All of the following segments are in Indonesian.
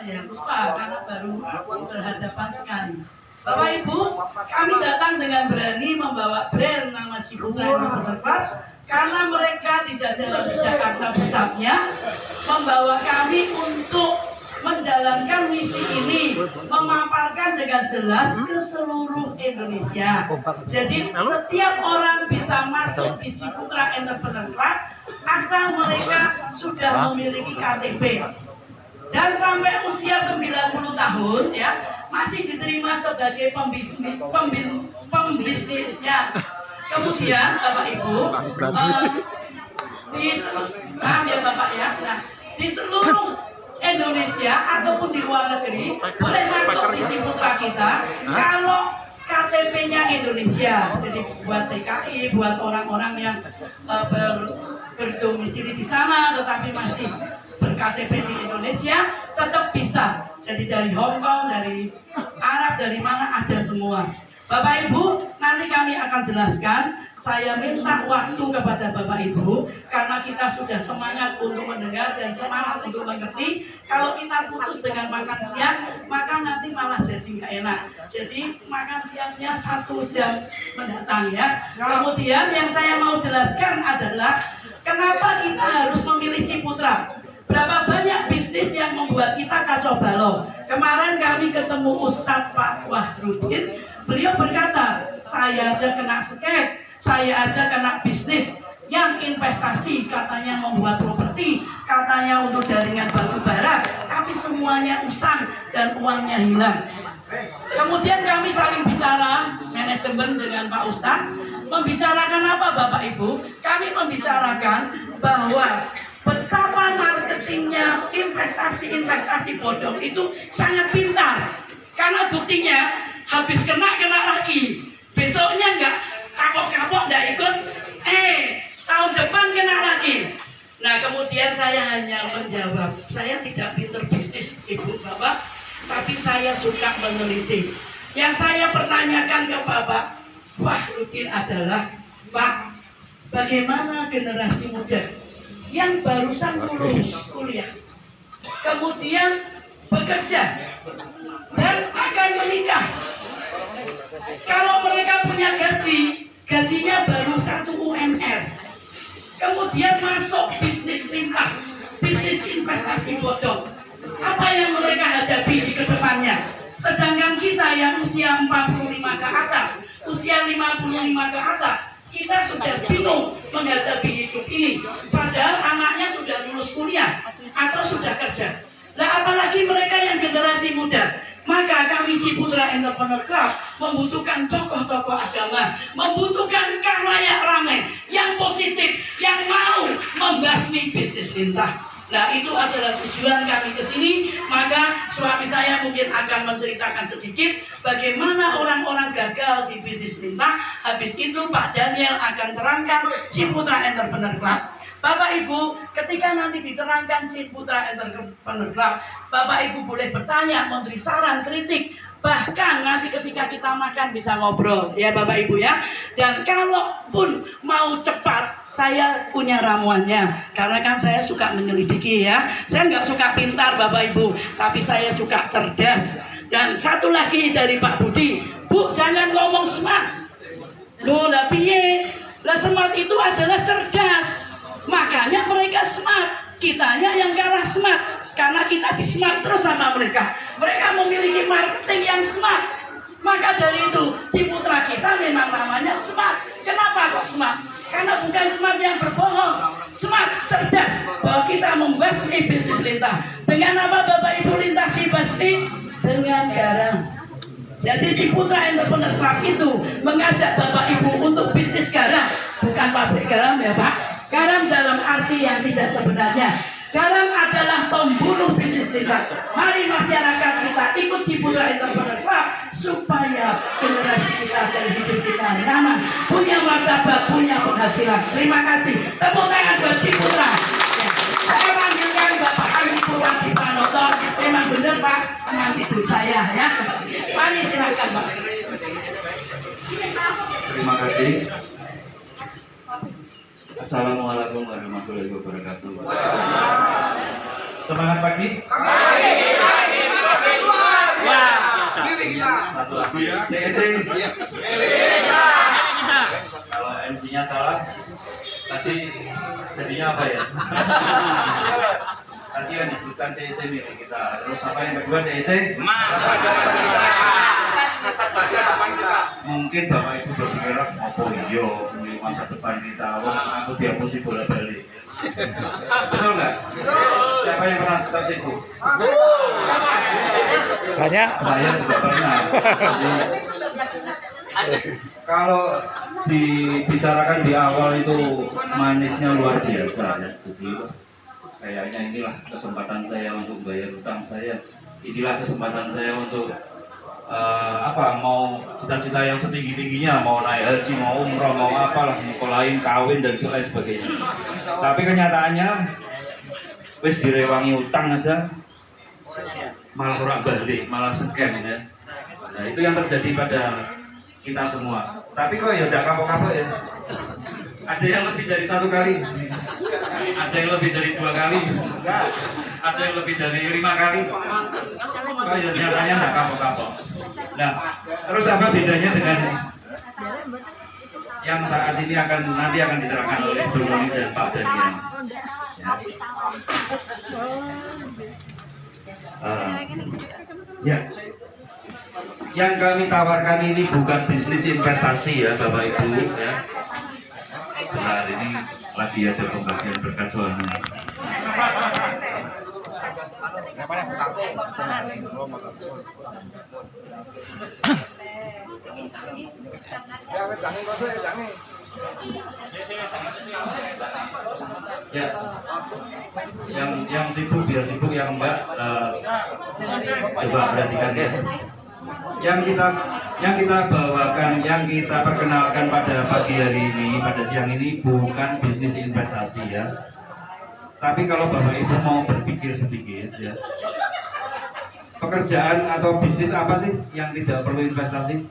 ya, lupa karena baru berhadapan sekali. Bapak Ibu, kami datang dengan berani membawa brand nama Ciputra Enterpreneur Club karena mereka di jajaran di Jakarta pusatnya membawa kami untuk menjalankan misi ini, memaparkan dengan jelas ke seluruh Indonesia. Jadi setiap orang bisa masuk di Ciputra Enterpreneur Club asal mereka sudah memiliki KTP. Dan sampai usia 90 tahun ya masih diterima sebagai pembisnisnya. Kemudian Bapak Ibu ya Bapak ya, nah, di seluruh Indonesia ataupun di luar negeri boleh masuk di Ciputra kita kalau KTP-nya Indonesia. Jadi buat TKI, buat orang-orang yang berdomisili di sana tetapi masih ber-KTP di Indonesia tetap bisa. Jadi dari Hong Kong, dari Arab, dari mana ada semua. Bapak Ibu, nanti kami akan jelaskan. Saya minta waktu kepada Bapak Ibu karena kita sudah semangat untuk mendengar dan semangat untuk mengerti. Kalau kita putus dengan makan siang, maka nanti malah jadi nggak enak. Jadi makan siangnya 1 jam mendatang ya. Kemudian yang saya mau jelaskan adalah kenapa kita harus memilih Ciputra. Berapa banyak bisnis yang membuat kita kacau balau. Kemarin kami ketemu Ustadz Pak Wahrudin. Beliau berkata, saya aja kena scam, saya aja kena bisnis yang investasi, katanya membuat properti, katanya untuk jaringan batu bara, tapi semuanya usang dan uangnya hilang. Kemudian kami saling bicara, manajemen dengan Pak Ustadz, membicarakan apa Bapak Ibu? Kami membicarakan bahwa betapa marketingnya investasi bodong itu sangat pintar. Karena buktinya habis kena lagi. Besoknya enggak kapok-kapok, enggak ikut. Tahun depan kena lagi. Nah kemudian saya hanya menjawab, saya tidak pintar bisnis Ibu Bapak, tapi saya suka meneliti. Yang saya pertanyakan ke Bapak Wahrudin adalah, Pak, bagaimana generasi muda yang barusan lulus kuliah, kemudian bekerja dan akan menikah. Kalau mereka punya gajinya baru 1 UMR, kemudian masuk bisnis limpah, bisnis investasi bodong, apa yang mereka hadapi di kedepannya? Sedangkan kita yang usia 45 ke atas, usia 55 ke atas, kita sudah bingung menghadapi hidup ini. Padahal anaknya sudah lulus kuliah atau sudah kerja. Nah apalagi mereka yang generasi muda. Maka kami Ciputra Enterpreneur Club membutuhkan tokoh-tokoh agama, membutuhkan khalayak ramai yang positif, yang mau membasmi bisnis lintah. Nah itu adalah tujuan kami ke sini. Maka suami saya mungkin akan menceritakan sedikit bagaimana orang-orang gagal di bisnis lintah. Habis itu Pak Daniel akan terangkan Ciputra Enterpreneur Club. Bapak Ibu, ketika nanti diterangkan Ciputra Enterpreneur Club, Bapak Ibu boleh bertanya, memberi saran, kritik. Bahkan nanti ketika kita makan bisa ngobrol, ya Bapak Ibu ya. Dan kalaupun mau cepat, saya punya ramuannya. Karena kan saya suka menyelidiki ya. Saya nggak suka pintar Bapak Ibu, tapi saya suka cerdas. Dan satu lagi dari Pak Budi, Bu jangan ngomong smart. Loh lah piye? Lah smart itu adalah cerdas. Makanya mereka smart, kitanya yang kalah smart. Karena kita di smart terus sama mereka. Mereka memiliki marketing yang smart. Maka dari itu Ciputra kita memang namanya smart. Kenapa kok smart? Karena bukan smart yang berbohong, smart, cerdas. Bahwa kita membasmi bisnis lintah. Dengan apa Bapak Ibu lintah dibasmi? Dengan garam. Jadi Ciputra Enterpreneur Club itu mengajak Bapak Ibu untuk bisnis garam. Bukan pabrik garam ya Pak. Garam dalam arti yang tidak sebenarnya. Garam adalah pembunuh bisnis kita. Mari masyarakat kita ikut Ciputra Enterpreneur Club supaya generasi kita dan hidup kita nyaman, punya martabat, punya penghasilan. Terima kasih. Tepuk tangan buat Ciputra. Ya. Saya panggilkan Bapak Haji Purwadi Pranoto. Memang benar Pak, teman itu saya ya. Mari silakan Pak. Terima kasih. Assalamualaikum warahmatullahi wabarakatuh. Semangat pagi. satu lagu ya. CEC. Kalau MC-nya salah, tadi jadinya apa ya? Tadi yang disebutkan CEC milik kita. Terus apa yang kedua CEC? Mungkin Bapak Ibu berpikir, apa iya milik masa depan kita? Wah, aku dihapusi bola balik. Betul nggak? Siapa yang pernah tertipu? Banyak. Saya juga pernah. Jadi, kalau dibicarakan di awal itu manisnya luar biasa ya. Jadi kayaknya inilah kesempatan saya untuk bayar utang saya. Inilah kesempatan saya untuk mau cita-cita yang setinggi-tingginya, mau naik haji, mau umroh, mau apalah, mau lain, kawin dan lain sebagainya. Tapi kenyataannya wis direwangi utang aja malah kurang balik, malah scam ya. Nah, itu yang terjadi pada kita semua. Tapi kok ya udah kapok-kapok ya. Ada yang lebih dari satu kali, ada yang lebih dari 2 kali, ada yang lebih dari 5 kali. Kok ya nyatanya nggak kapok-kapok. Nah, terus apa bedanya dengan yang saat ini nanti akan diterangkan oleh Ibu Nuni dan Pak Daniel? Ya, yang kami tawarkan ini bukan bisnis investasi ya Bapak Ibu ya. Sebentar ini lagi ada pembagian berkat suami. Ya, yang sibuk biar sibuk, yang enggak coba perhatikan ya. Yang kita bawakan, yang kita perkenalkan pada pagi hari ini, pada siang ini bukan bisnis investasi ya. Tapi kalau Bapak Ibu mau berpikir sedikit ya, pekerjaan atau bisnis apa sih yang tidak perlu investasi?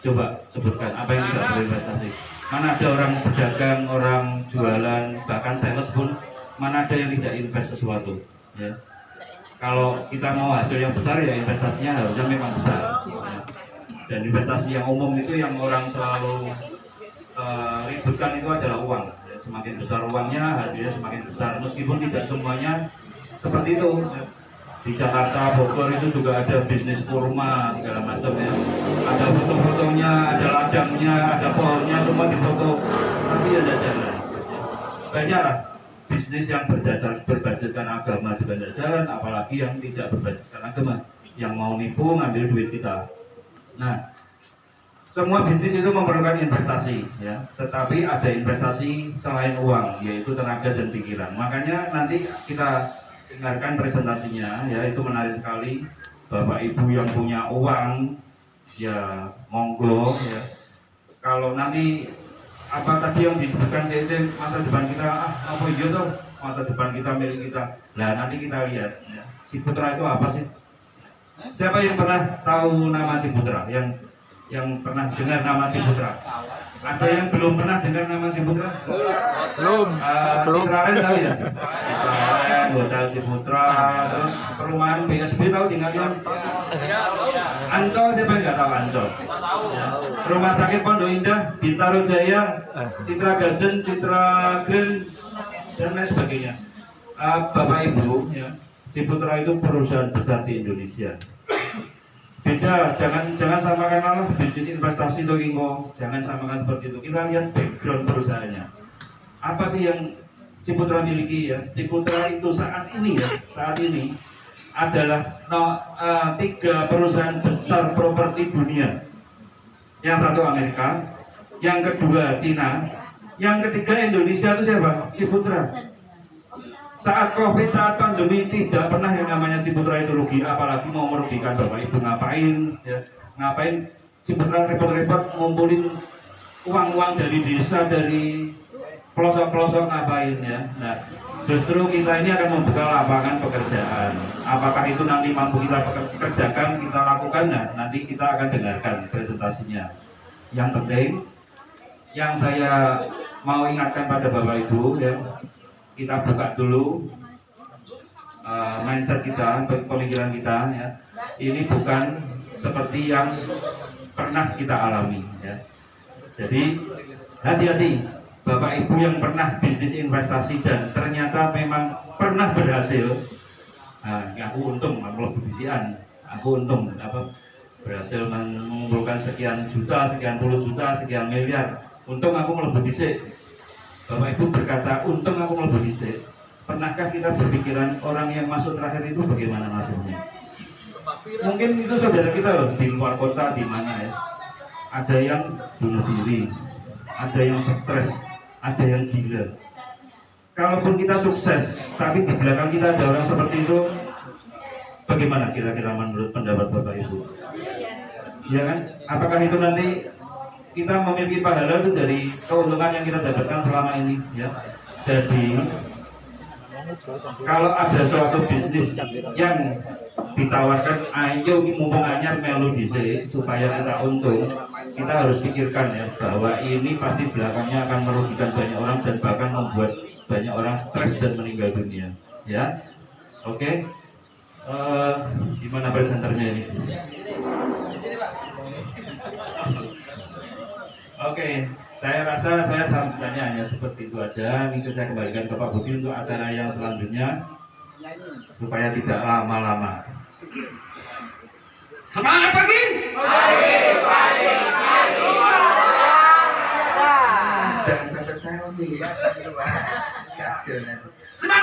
Coba sebutkan apa yang tidak perlu investasi. Mana ada orang berdagang, orang jualan, bahkan sales pun, mana ada yang tidak invest sesuatu ya. Kalau kita mau hasil yang besar ya investasinya harusnya memang besar ya. Dan investasi yang umum itu yang orang selalu ributkan itu adalah uang ya. Semakin besar uangnya hasilnya semakin besar, meskipun tidak semuanya seperti itu ya. Di Jakarta, Bogor itu juga ada bisnis kurma segala macam ya. Ada foto-fotonya, ada ladangnya, ada pohonnya, semua difoto, tapi ada jalan. Banyaklah bisnis yang berbasiskan agama juga tidak jalan, apalagi yang tidak berbasiskan agama, yang mau nipu ngambil duit kita. Nah, semua bisnis itu memerlukan investasi ya, tetapi ada investasi selain uang, yaitu tenaga dan pikiran. Makanya nanti kita dengarkan presentasinya ya, itu menarik sekali. Bapak Ibu yang punya uang ya monggo ya. Kalau nanti apa tadi yang disebutkan CC masa depan kita, apa iya tuh masa depan kita milik kita. Nah nanti kita lihat ya, Ciputra itu apa sih? Siapa yang pernah tahu nama Ciputra? Yang pernah dengar nama Ciputra? Ada yang belum pernah dengar nama Ciputra? Belum. Citraland tahu ya? Citraland, Hotel Ciputra, terus perumahan BSB tahu tinggalnya? Ancol, siapa yang nggak tahu Ancol? Ya. Rumah sakit Pondok Indah, Bintaro Jaya, Citra Garden, Citra Grand, dan lain sebagainya. Bapak Ibu, ya, Ciputra itu perusahaan besar di Indonesia. Beda, jangan samakan Allah bisnis investasi itu Ingo, jangan samakan seperti itu. Kita lihat background perusahaannya. Apa sih yang Ciputra miliki ya? Ciputra itu saat ini adalah 3 perusahaan besar properti dunia. Yang satu Amerika, yang kedua Cina, yang ketiga Indonesia. Itu siapa? Ciputra. Saat COVID, saat pandemi, tidak pernah yang namanya Ciputra itu rugi, apalagi mau merugikan Bapak Ibu. Ngapain ya? Ngapain Ciputra repot-repot ngumpulin uang-uang dari desa, dari pelosok-pelosok, ngapain ya? Nah, justru kita ini akan membuka lapangan pekerjaan. Apakah itu nanti mampu kita kerjakan, kita lakukan? Nah, nanti kita akan dengarkan presentasinya. Yang penting, yang saya mau ingatkan pada Bapak Ibu ya, kita buka dulu mindset kita, pemikiran kita ya. Ini bukan seperti yang pernah kita alami ya. Jadi hati-hati Bapak Ibu yang pernah bisnis investasi dan ternyata memang pernah berhasil. Nah, aku untung, aku lebih bisian, aku untung berhasil mengumpulkan sekian juta, sekian puluh juta, sekian miliar. Untung aku melebihi dhisik. Bapak Ibu berkata, untung aku melebihi dhisik. Pernahkah kita berpikiran orang yang masuk terakhir itu bagaimana nasibnya? Mungkin itu saudara kita loh, di luar kota, di mana ya. Ada yang bunuh diri, ada yang stres, ada yang gila. Kalaupun kita sukses, tapi di belakang kita ada orang seperti itu, bagaimana kira-kira menurut pendapat Bapak Ibu? Ya kan? Apakah itu nanti kita memiliki pahala itu dari keuntungan yang kita dapatkan selama ini? Ya. Jadi kalau ada suatu bisnis yang ditawarkan, ayo mumpung anyar melu dhisik supaya kita untung, kita harus pikirkan ya bahwa ini pasti belakangnya akan merugikan banyak orang dan bahkan membuat banyak orang stres dan meninggal dunia. Ya, oke. Gimana presenternya ini? Oke, saya rasa saya sambutannya hanya seperti itu aja. Ini saya kembalikan ke Pak Budi untuk acara yang selanjutnya supaya tidak lama-lama. Semangat pagi! Pagi! Jangan sampai tahu nih. Semangat!